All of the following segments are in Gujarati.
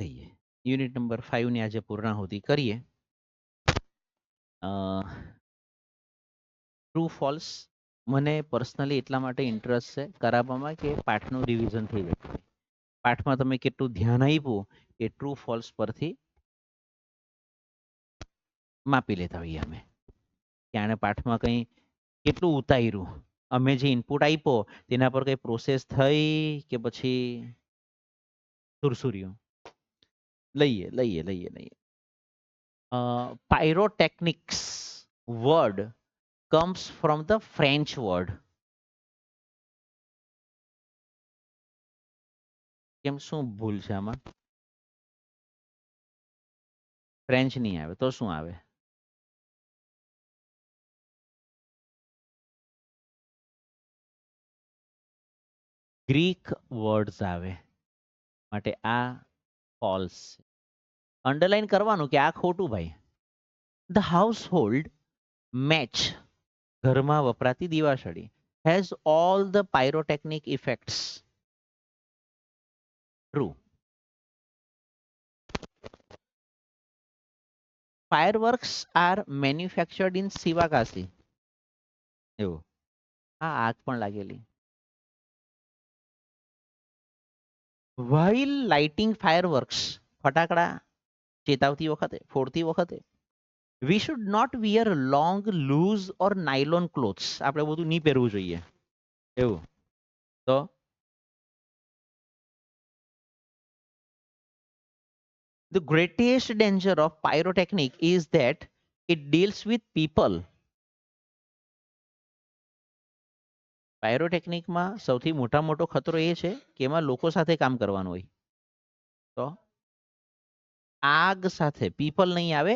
થઈએ. યુનિટ નંબર 5 ની આજે પૂર્ણાહુતિ કરીએ. ટ્રુ ફોલ્સ મને પર્સનલી એટલા માટે ઇન્ટરેસ્ટ છે કરાવવામાં કે પાઠનું રિવિઝન થઈ જાય. પાઠમાં તમે કેટલું ધ્યાન આપ્યું એ ટ્રુ ફોલ્સ પરથી માપી લેતા હોઈએ અમે કે આણે પાઠમાં કંઈ કેટલું ઉતાર્યું, અમે જે ઇનપુટ આપ્યો તેના પર કઈ પ્રોસેસ થઈ કે પછી સુરસુર્યું. લઈએ લઈએ લઈએ લઈએ pyrotechnics word comes from the French word. કેમ શું ભૂલ છે આમાં? ફ્રેન્ચ નહીં આવે તો શું આવે? ગ્રીક વર્ડ્સ આવે માટે આ ફોલ્સ. અંડરલાઈન કરવાનું કે આ ખોટું ભાઈ. ધ હાઉસહોલ્ડ મેચ ઘરમાં વપરાતી દીવાસળી has all the pyrotechnic effects. True. Fireworks are manufactured in Sivakasi. એવું. હા આગ પણ લાગેલી. while lighting fireworks ફટાકડા ચેતાવતી વખતે ફોડતી વખતે we should not wear long loose or nylon clothes. આપણે બધું નહીં પહેરવું જોઈએ એવું. તો the greatest danger of pyrotechnic is that it deals with people. પાયરોટેકનિકમાં સૌથી મોટો ખતરો એ છે કે એમાં લોકો સાથે કામ કરવાનું હોય. તો આગ સાથે પીપલ નહીં આવે,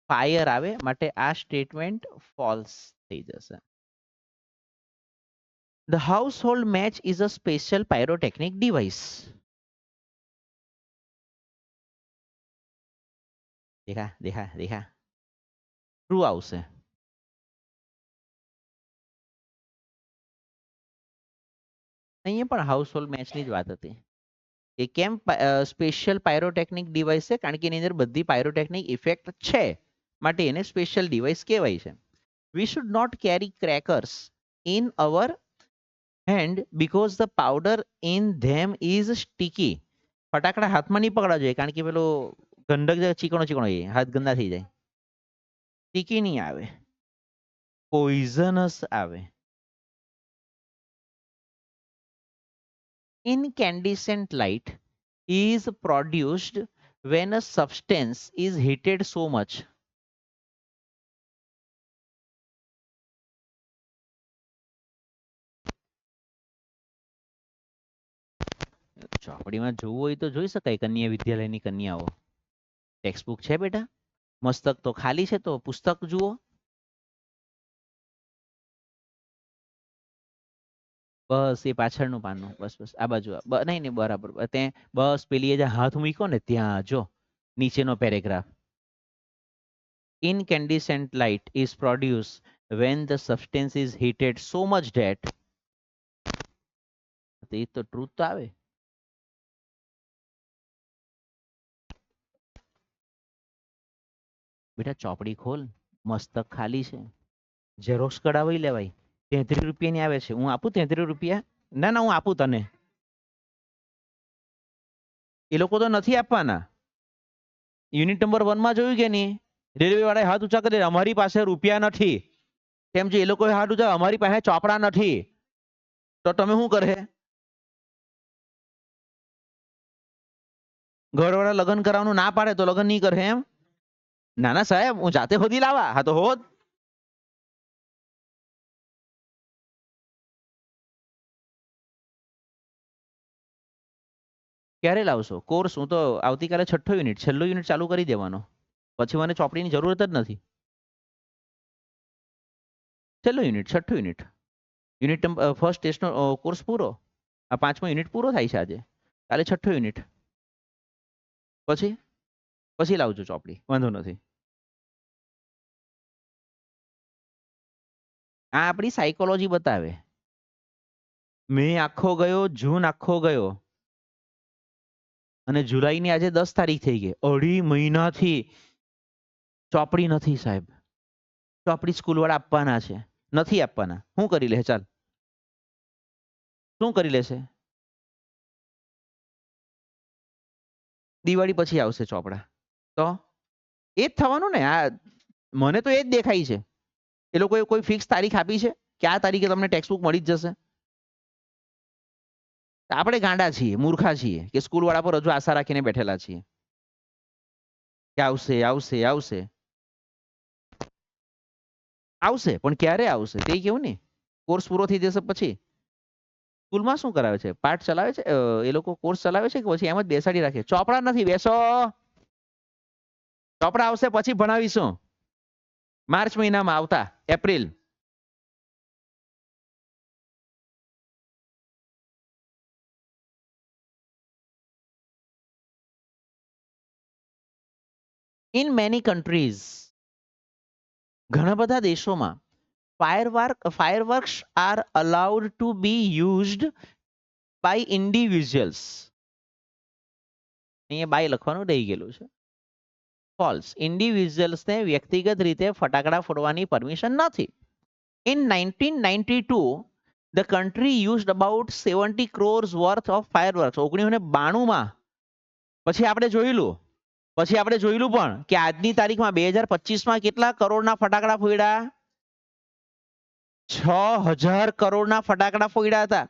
ફાયર આવે માટે આ સ્ટેટમેન્ટ ફોલ્સ થઈ જશે. The household match is a special pyrotechnic device. દેખા દેખા દેખા ટ્રુ આવશે. અહીંયા પણ હાઉસહોલ્ડ મેચની જ વાત હતી કે કેમ સ્પેશિયલ પાયરોટેકનિક ડિવાઇસ છે કારણ કે એની અંદર બધી પાયરોટેકનિક ઇફેક્ટ છે માટે એને સ્પેશિયલ ડિવાઇસ કહેવાય છે. We should not carry crackers in our hand because the powder in them is sticky. ફટાકડા હાથમાં નહીં પકડવા જોઈએ કારણ કે પેલો ગંડક ચીકણો ચીકણો હાથ ગંદા થઈ જાય. સ્ટીકી નહીં આવે, પોઈઝનસ આવે. Incandescent light is produced when a substance is heated so much. ચોપડીમાં જોવું હોય તો જોઈ શકાય. કન્યા વિદ્યાલયની કન્યાઓ ટેક્સ્ટબુક છે બેટા, મસ્તક તો ખાલી છે તો પુસ્તક જુઓ. બસ એ પાછળનું પાનું, બસ બસ આ બાજુ નહીં નહીં બરાબર ત્યાં બસ પેલી જે હાથ મૂક્યો ને ત્યાં જો નીચેનો paragraph. Incandescent light is produced when the substance is heated so much that એ તો ટ્રુથ તો આવે. બેટા ચોપડી ખોલ, મસ્તક ખાલી છે, ઝેરોક્સ કઢાવી લેવાય. 33 રૂપિયાની આવે છે, હું આપું 33 રૂપિયા? ના ના હું આપું તને. એ લોકો તો નથી આપવાના. યુનિટ નંબર 1 માં જોયું કે નહીં? રેલવે વાળા હાથ ઊંચા કરી અમારી પાસે રૂપિયા નથી. કેમ છે એ લોકો હાથ ઊંચા અમારી પાસે ચોપડા નથી. તો તમે શું કરે? ઘરવાળા લગ્ન કરવાનું ના પાડે તો લગ્ન નહીં કરે એમ? ના ના સાહેબ હું જાતે હોદી લાવા. હા તો હોદ. ક્યારે લાવશો કોર્સ? હું તો આવતીકાલે 6ઠ્ઠો યુનિટ છેલ્લો યુનિટ ચાલુ કરી દેવાનો. પછી મને ચોપડીની જરૂરત જ નથી. છેલ્લો યુનિટ 6ઠ્ઠો યુનિટ. યુનિટ ફર્સ્ટ ટેસ્ટનો કોર્સ પૂરો. આ 5મો યુનિટ પૂરો થાય છે આજે. કાલે 6ઠ્ઠો યુનિટ. પછી પછી લાવજો ચોપડી, વાંધો નથી. આ આપણી સાયકોલોજી બતાવે. મે આખો ગયો, જૂન આખો ગયો. અને જુલાઈની આજે 10 તારીખ થઈ ગઈ. 2.5 મહિનાથી ચોપડી નથી સાહેબ. ચોપડી સ્કૂલવાળા આપવાના છે, નથી આપવાના. શું કરી લે? ચાલ, શું કરી લેશે? દિવાળી પછી આવશે ચોપડા. તો એ જ થવાનું ને. આ મને તો એ જ દેખાય છે. એ લોકોએ કોઈ ફિક્સ તારીખ આપી છે કે આ તારીખે તમને ટેક્સ્ટબુક મળી જ જશે? આપણે ગાંડા છીએ, મૂર્ખા છીએ કે સ્કૂલવાળા પર હજુ આશા રાખીને બેઠેલા છીએ કે આવશે આવશે આવશે આવશે. પણ ક્યારે આવશે તે કેવું ને. કોર્સ પૂરો થઈ જશે પછી. સ્કૂલમાં શું કરાવે છે? પાઠ ચલાવે છે? એ લોકો કોર્સ ચલાવે છે કે પછી એમ જ બેસાડી રાખે? ચોપડા નથી, બેસો. ચોપડા આવશે પછી ભણાવીશું. માર્ચ મહિનામાં આવતા, એપ્રિલ. ઇન મેની કન્ટ્રીઝ, ઘણા બધા દેશોમાં fireworks are allowed to be used by individuals. અહીંયા બાય લખવાનું રહી ગયેલું છે. ફોલ્સ. ઇન્ડિવિજ્યુઅલ્સને વ્યક્તિગત રીતે ફટાકડા ફોડવાની પરમિશન નથી. In 1992, the country used about 70 crores worth of fireworks. 1992 માં પછી આપણે જોયેલું પણ કે આજની તારીખમાં 2025માં કેટલા કરોડના ફટાકડા ફોડ્યા? 6,000 કરોડના ફટાકડા ફોડ્યા હતા.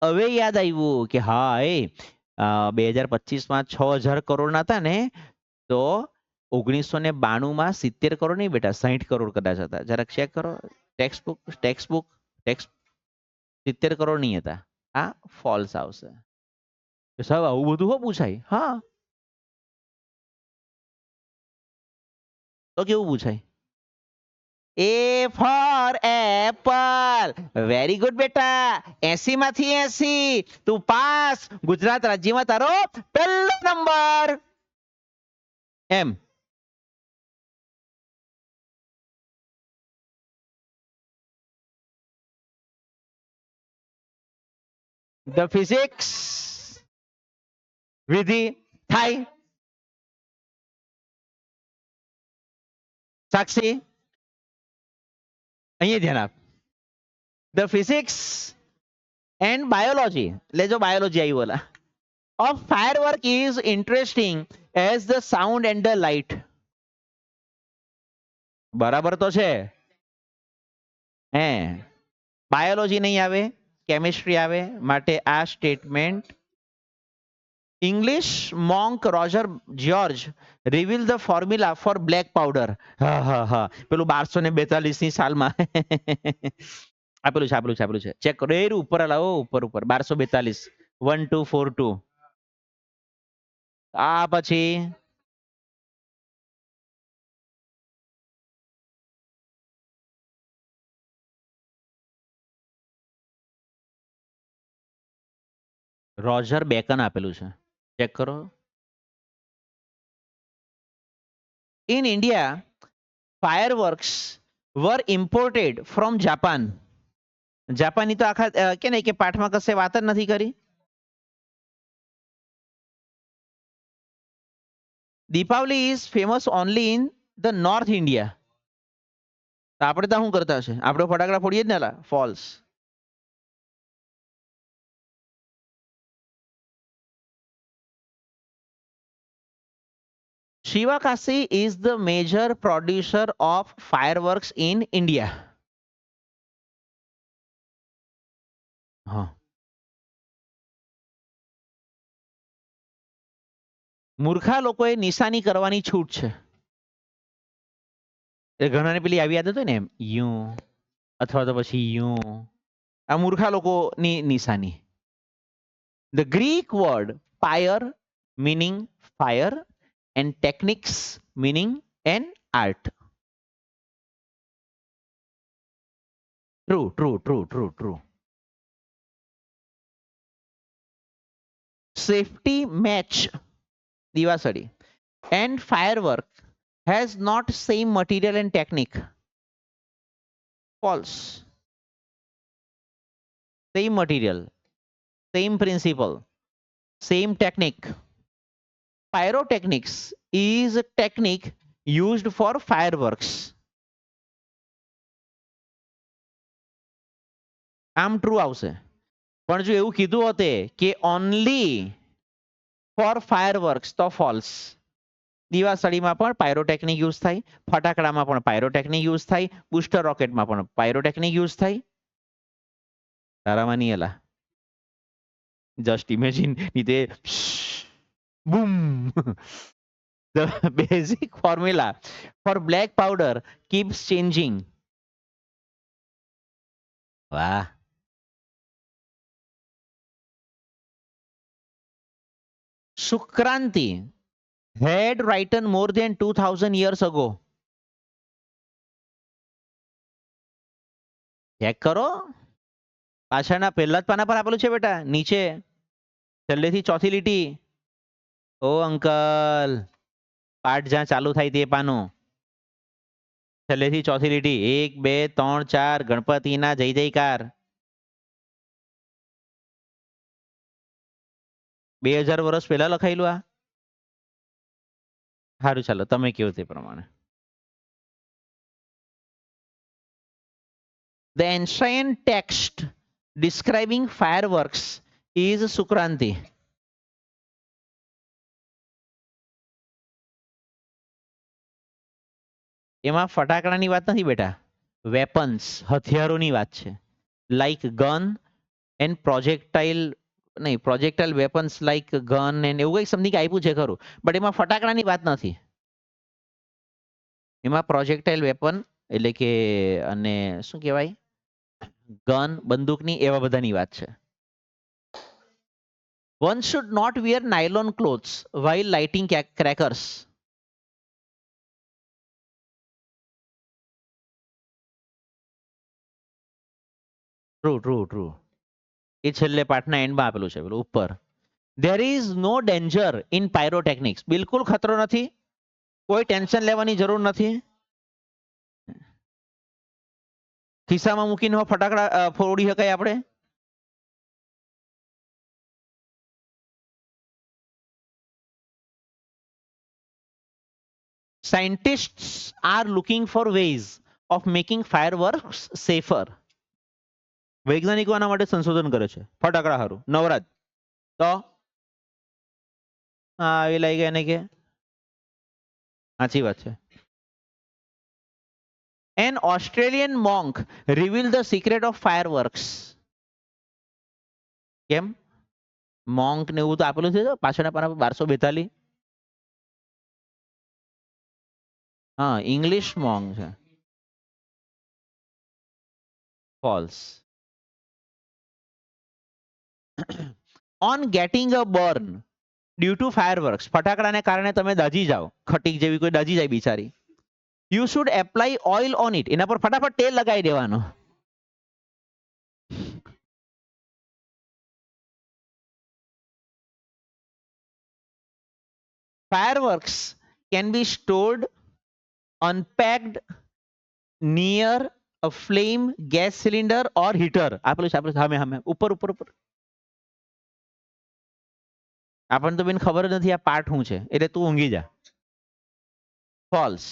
હવે યાદ આવ્યું કે હા, એ 2025માં 6,000 કરોડના હતા ને, તો 1992માં 70 કરોડ નહીં બેટા, 60 કરોડ કદાચ હતા. જરાક ચેક કરો. ટેક્સ્ટબુક 70 કરોડ નહીં હતા. આ ફોલ્સ આવશે. સાહેબ આવું બધું હો પૂછાય? હા, તો કેવું પૂછાય? A for apple. Very good બેટા. 80 માંથી 80. તું પાસ. ગુજરાત રાજ્યમાં તારો પહેલો નંબર. એમ. The physics વિધિ થાય. સાક્ષી અહીંયા ધ્યાન આપ. The physics and biology, લેજો બાયોલોજી આવ્યું ઓલા, of firework is interesting as the sound and the light. બરાબર તો છે. હે બાયોલોજી નહીં આવે, કેમિસ્ટ્રી આવે, માટે આ statement. English monk Roger George reveal the formula for black powder. હા હા હા, પેલું 1242ની સાલમાં આપેલું છે. ચેક કરો. એ ઉપર લાવો, ઉપર 1242 1242. આ પછી રોજર બેકન આપેલું છે. ચેક કરો. In India fireworks were imported from Japan. જાપાનની તો આખા કે નહીં કે પાઠમાં કશે વાત જ નથી કરી. Deepavali is famous only in the north India. આપણે તો શું કરતા હશે? આપણે ફટાકડા ફોડીએ જ ને. False. Shivakasi is the major producer of fireworks in India. હા, મૂર્ખા લોકોએ નિશાની કરવાની છૂટ છે. એ ઘણાને પેલી આવી આદત હોય ને, એમ યુ અથવા તો પછી યુ. આ મૂર્ખા લોકોની નિશાની. The Greek word pyre meaning fire and techniques meaning an art. True. Safety match Diwasadi and firework has not same material and technique. False. Same material, same principle. Same technique. Pyrotechnics is a technique used for fireworks. આમ ટ્રુ આવશે. પણ જો એવું કીધું હોતે કે ઓનલી ફોર ફાયરવર્ક્સ તો ફોલ્સ. દિવાસળીમાં પણ પાયરોટેકનિક યુઝ થાય, ફટાકડામાં પણ પાયરોટેકનિક યુઝ થાય, બુસ્ટર રોકેટમાં પણ પાયરોટેકનિક યુઝ થાય. તારામાં નહીં એલા. જસ્ટ ઇમેજિન નીતે બૂમ. The basic formula for black powder keeps changing. વાહ. Sukranti had written more than 2000 years ago. Check કરો. પાછળના પહેલા જ પાના પર આપેલું છે બેટા, નીચે છેલ્લેથી ચોથી લીટી. ઓ અંકલ, પાઠ જ્યાં ચાલુ થાય તે પાનું. છેલ્લેથી ચોથી લીટી 1 2 3 4 ગણપતિના જય જયકાર. 2000 વર્ષ પહેલા લખાયેલું આ. સારું ચાલો તમે કહો તે પ્રમાણે. The ancient text describing fireworks is Sukranti. એમાં ફટાકડાની વાત નથી બેટા, વેપન્સ હથિયારોની વાત છે. લાઈક ગન એન્ડ પ્રોજેક્ટાઇલ, નહીં પ્રોજેક્ટાઇલ વેપન્સ લાઈક ગન એન્ડ એવું કંઈક સમથિંગ આપ્યું છે ખરું, બટ એમાં ફટાકડાની વાત નથી. એમાં પ્રોજેક્ટાઇલ વેપન એટલે કે અને શું કહેવાય, ગન બંદૂકની એવા બધાની વાત છે. One should not wear nylon clothes while lighting crackers. True true true. એ છેલ્લે પાઠના એન્ડમાં આપેલું છે પેલું ઉપર. There is no danger in pyrotechnics. બિલકુલ ખતરો નથી, કોઈ ટેન્શન લેવાની જરૂર નથી. ખિસ્સામાં મૂકીને ફટાકડા ફોડી શકાય આપણે. Scientists are looking for ways of making fireworks safer. વૈજ્ઞાનિકો આના માટે સંશોધન કરે છે ફટાકડા હારું નવરાજ. તો હા આવી લાગી ગયા એને કે સાચી વાત છે. An Australian monk revealed the secret of fireworks. કેમ મોંક ને એવું તો આપેલું છે પાછળના પાના 1242. હા ઇંગ્લિશ મોંક છે. False. On getting a burn due to fireworks, ફટાકડાને કારણે તમે દાજી જાઓ, ખટીક જેવી કોઈ દાજી જાય બિચારી, you should apply oil on it. એના પર ફટાફટ તેલ લગાવી દેવાનો. Fireworks can be stored unpacked near a flame, gas cylinder or heater. આપેલું છે આપણે સામે સામે ઉપર ઉપર ઉપર. આપણને તો બેન ખબર જ નથી આ પાર્ટ શું છે, એટલે તું ઊંઘી જા. ફોલ્સ.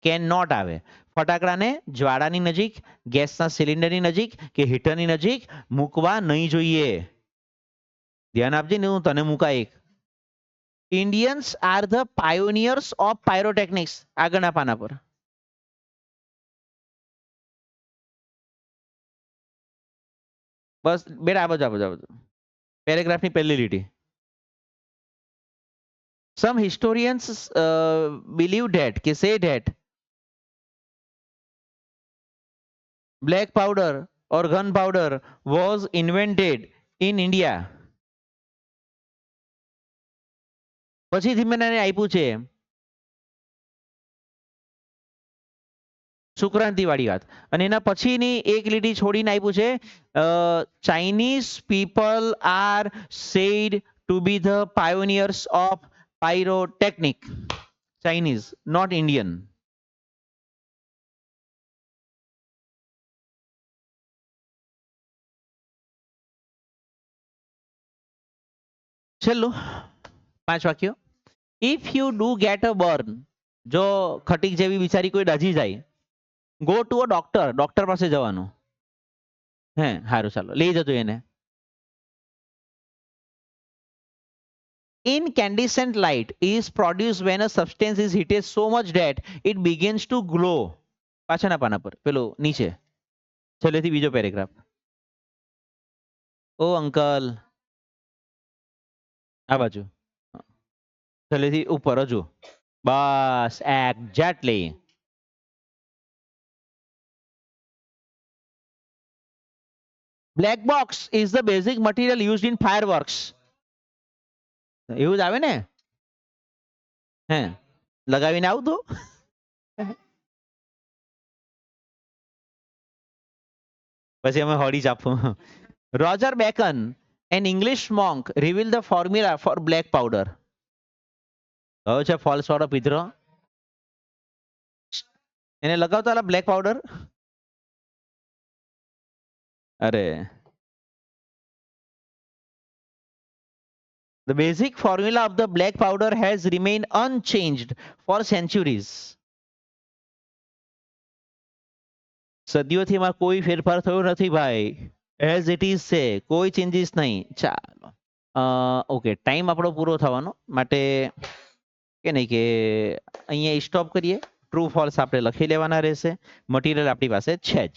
કેન નોટ આવે. ફટાકડાને જ્વાળાની નજીક, ગેસના સિલિન્ડરની નજીક કે હીટરની નજીક મૂકવા નહીં જોઈએ. ધ્યાન આપજે ને હું તને મૂકા એક. Indians are the pioneers of pyrotechnics. આગળના પાના પર. બસ બેટા આ બાજુ આ બાજુ આ બાજુ. પેરેગ્રાફની પહેલી લીટી. Some historians believe that કે say that black powder or gunpowder was invented in India. પછીથી મને આપ્યું છે સુક્રાંતિ વાળી વાત, અને એના પછીની એક લીટી છોડીને આપ્યું છે Chinese people are said to be the pioneers of pyrotechnic. Chinese not Indian. છેલ્લું 5 વાક્યો. If you do get a burn, જો ખટીક જેવી બિચારી કોઈ ડજી જાય, go to a doctor, doctor પાસે જવાનું. હે સારું, ચાલો લઈ જજો એને. Incandescent light is produced when a substance is heated so much that it begins to glow. પાછળના પાના પર પેલો નીચે છેલ્લેથી બીજો પેરેગ્રાફ. ઓ અંકલ, આ બાજુ છેલ્લેથી ઉપર હજુ. બસ exactly. Black box is the basic material used in fireworks. એવું જ આવે ને? હે લગાવીને આવતું. પછી અમે હોડી ચાપું. Roger Bacon, an English monk, revealed the formula for black powder. કયો છે ફોલ્સ વાળો પિતરો? એને લગાવતા બ્લેક પાવડર. અરે, the basic formula of the black powder has remained unchanged for centuries. સદીઓથી માં કોઈ ફેરફાર થયો નથી ભાઈ. એઝ ઇટ ઇઝ છે, કોઈ ચેન્જીસ નહીં. ચાલો ઓકે, ટાઈમ આપણો પૂરો થવાનો માટે કે નહીં કે અહીંયા સ્ટોપ કરીએ. ટ્રુ ફોલ્સ આપણે લખી લેવાના રહેશે. મટીરિયલ આપણી પાસે છે જ.